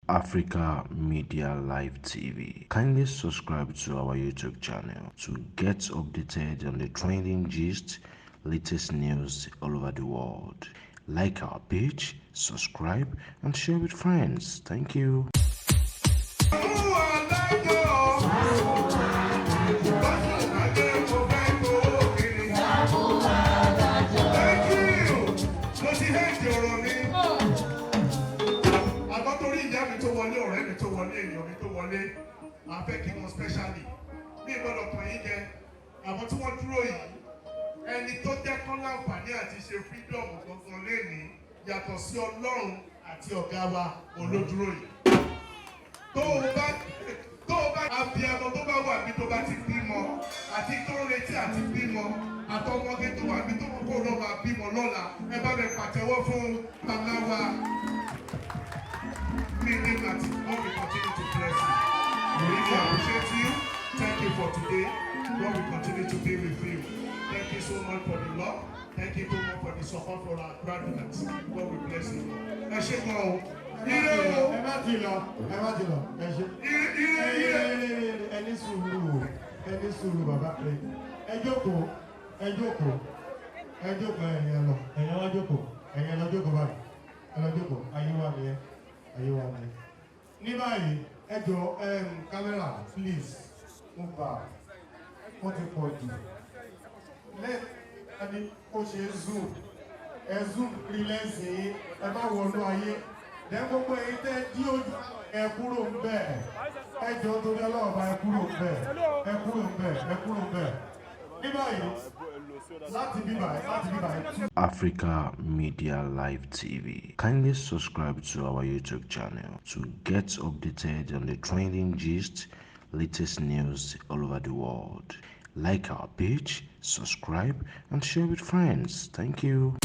Africa Media Live TV. Kindly subscribe to our YouTube channel to get updated on the trending gist, latest news all over the world. Like our page, subscribe, and share with friends. Thank you. I fẹ́ kí wọn specially ní ìgbọ́dọ̀ kan yín jẹ àwọn tí wọ́n dúró yìí ẹni tó jẹ́ kán láǹfààní àti ṣe freedom gangan lẹ́ni yàtọ̀ sí Ọlọ́run àti ọ̀gá wa olódúró yìí. tó o bá abiyamọ tó bá wà bí tó bá ti bímọ àti tó ń retí àti bímọ àtọmọdé tó wà bí tó kó lọ máa bímọ lọ́la ẹ bá mi pàtẹ́wọ́ fún bàbá wa Mide àti God will continue to bless you. We really appreciate you. Thank you for today. God will continue to be with you. Thank you so much for the love. Thank you so much for the support for our graduates. God will bless you. Ẹ ṣé gan o. Ẹ má ti lọ. Ẹ ṣé. Ẹ ní sùúrù bàbá rẹ. Ẹ jókòó ẹ̀yin lọ. Ẹ̀yin wá jókòó. Ẹ̀yin lọ jókòó báyìí. Ẹ lọ jókòó. Ayé wa nìyẹn. Ní báyìí, ẹ jọ̀ọ́ camera please move back. Wọ́n ti pọ̀ jù. Lẹ́ẹ̀ni ó ṣe zoom rí lẹ́sìn ẹ bá wọnú ayé. Dẹ́ gbogbo èyí tẹ́ dí ojú ẹ kúrò ń bẹ̀. Ẹ jọ̀ọ́ torí ọlọ́ọ̀bá ẹ kúrò ń bẹ̀. Ní báyìí, láti bí báyìí. Africa Media Live TV. Kindly subscribe to our YouTube channel to get updated on the trending gist, latest news all over the world. Like our page, subscribe, and share with friends. Thank you.